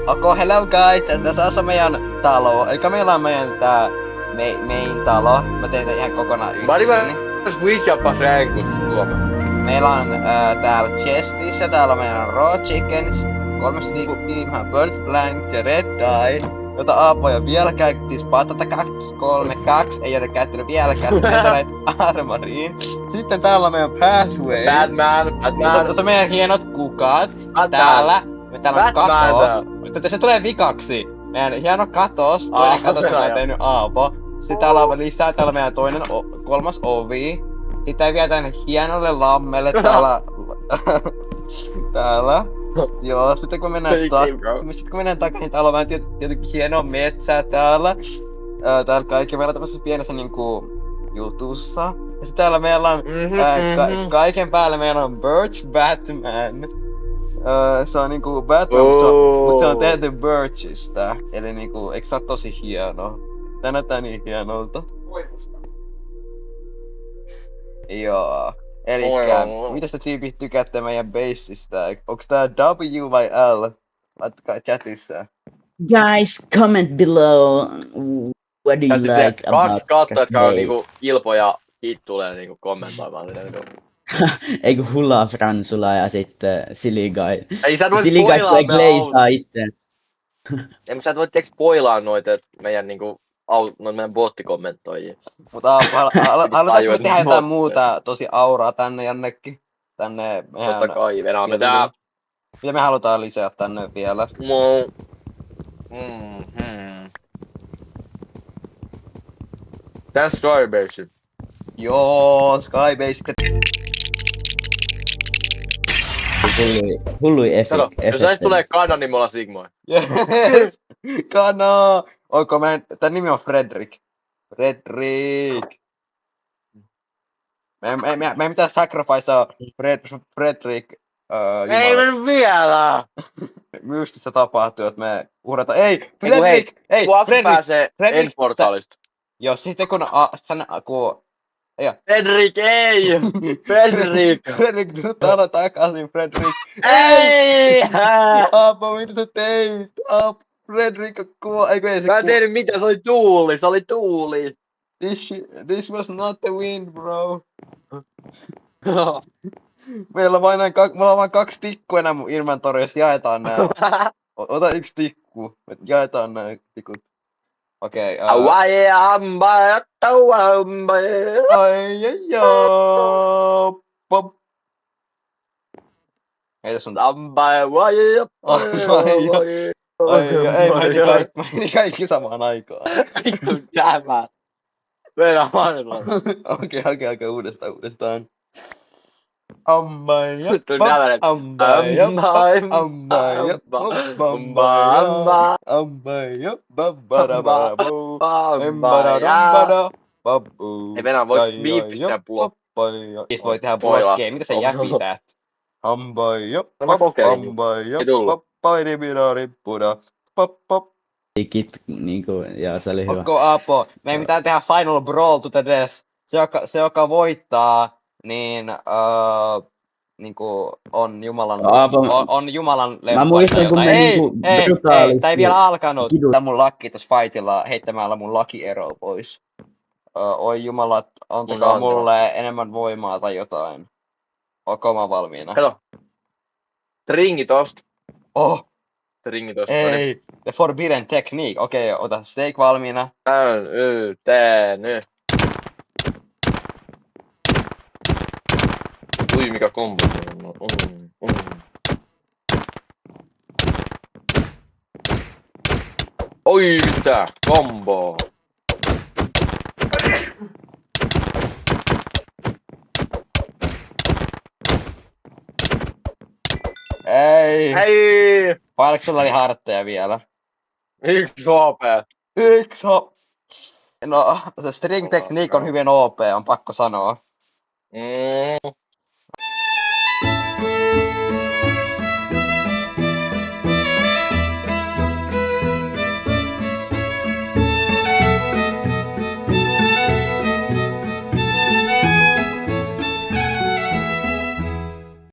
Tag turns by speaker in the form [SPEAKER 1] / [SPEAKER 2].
[SPEAKER 1] Hello guys, tässä on meidän talo. Eikä meillä on meidän tää main talo. Mä teen tän ihan kokonaan yksin.
[SPEAKER 2] Switchappas ränkusta Suomen.
[SPEAKER 1] Meillä on täällä chestissä, täällä on meidän raw chickens, 3 stickia, burnt blank ja red dye, jota Aapo ei oo vielä käytettiin, patata 2, 3, 2, ei ole käyttänyt vieläkään, metalite armoriin. Sitten täällä on meidän pathway.
[SPEAKER 2] Batman.
[SPEAKER 1] Se on meidän hienot kukat. Täällä on katos. Mutta se tulee vikaksi. Meidän hieno katos, toinen katos on tehnyt Aapo. Sitten täällä on lisää, täällä on meidän toinen, kolmas ovi. Sitten vielä tänne hienolle lammelle täällä. Joo, sitten kun mennään takaisin, täällä on vähän tietenkin hienoa metsää täällä. Täällä kaikki meillä on tämmöisessä pienessä niinku jutussa. Ja sitten täällä meillä on kaiken päälle meillä on Birch Batman. Se on niinku Batman, mutta se on tehty Birchistä. Eli niinku, eikö se oo tosi hieno? Tää näyttää niin hienolta. Joo. Elikkä, mitä te tyypit tykkäätte meidän bassista? Onks tää W vai L? Laittakaa chatissa.
[SPEAKER 3] Guys, comment below. What do you like about
[SPEAKER 2] kaksi kattoa, jotka on niinku Ilpo ja Hit tulee niinku kommentoimaan sitä niinku.
[SPEAKER 3] Eiku Hula Fransula ja sitten Silly Guy.
[SPEAKER 2] Ei sä et voi
[SPEAKER 3] Silly Guy tulee
[SPEAKER 2] spoilaa
[SPEAKER 3] glazaa itteens.
[SPEAKER 2] Ei sä et voi spoilaa noita meidän niinku meidän bottikommentoijia.
[SPEAKER 1] Mutta halutaanko me tehdä jotain muuta tosi auraa tänne jonnekin? Tänne mehän...
[SPEAKER 2] Totta kai, venaamme tää.
[SPEAKER 1] Mitä me halutaan lisää tänne vielä?
[SPEAKER 2] Tää Skybase.
[SPEAKER 1] Joo, Skybase.
[SPEAKER 3] Hullui
[SPEAKER 2] Kato, jos näistä tulee kana, niin me ollaan Sigmoja.
[SPEAKER 1] Yes! Kana! Oiko tän nimi on Fredrik. Fredrik! Me pitää sacrificea Fredrik.
[SPEAKER 2] Ei mennyt vielä!
[SPEAKER 1] Mystistä tapahtuu, että me uhrataan. Ei! Fredrik! Ei!
[SPEAKER 2] Kun Affi pääsee Endportalista.
[SPEAKER 1] Joo, sitten kun
[SPEAKER 2] Fredrik, ei! Fredrik!
[SPEAKER 1] Fredrik, täällä takaisin, Fredrik!
[SPEAKER 2] Ei!
[SPEAKER 1] Aapo, mitä sä teit? Aapo, Fredrik on kuva, eikö ei se
[SPEAKER 2] Mä en tiedä mitä, se oli tuuli!
[SPEAKER 1] This was not the wind, bro. Meillä on vain 2 tikkua enää mun inventorissa, jaetaan nää. Ota 1 tikku, jaetaan nää tikut. Okei,
[SPEAKER 2] Ai,
[SPEAKER 1] pop. Heitä sun... Ei kaikki samaan aikaan.
[SPEAKER 2] Tämä. Mennään maailmaan.
[SPEAKER 1] Okei, uudestaan.
[SPEAKER 2] Ei Venäjä vois viipistää blokkia.
[SPEAKER 1] Siis voi tehdä blokkia, mitä sä jäpität?
[SPEAKER 2] Mä kokeilin.
[SPEAKER 3] Niinku, ja se oli hyvä.
[SPEAKER 1] Okko Aapo, meidän pitää tehdä final brawl to the death. Se joka voittaa, niin niinku on Jumalan on Jumalan lemppari.
[SPEAKER 3] Mä muistan kun me niinku brutaalisti.
[SPEAKER 1] Tää ei vielä alkanut. Tää mun lakki tossa fightilla heittämällä mun lakiero pois. Oi jumalat, antakaa mulle enemmän voimaa tai jotain. Onko mä valmiina?
[SPEAKER 2] Kato. Stringi tosta.
[SPEAKER 1] Oh!
[SPEAKER 2] Stringi tosta.
[SPEAKER 1] Ei! The Forbidden Technique. Okei, ota steak valmiina.
[SPEAKER 2] Nyt. Ui, mikä kombo. Oi, mitä? Kombo.
[SPEAKER 1] Ei! Paljonko sulla oli hartteja vielä?
[SPEAKER 2] 1 HP.
[SPEAKER 1] No, se string technique on hyvin OP, on pakko sanoa.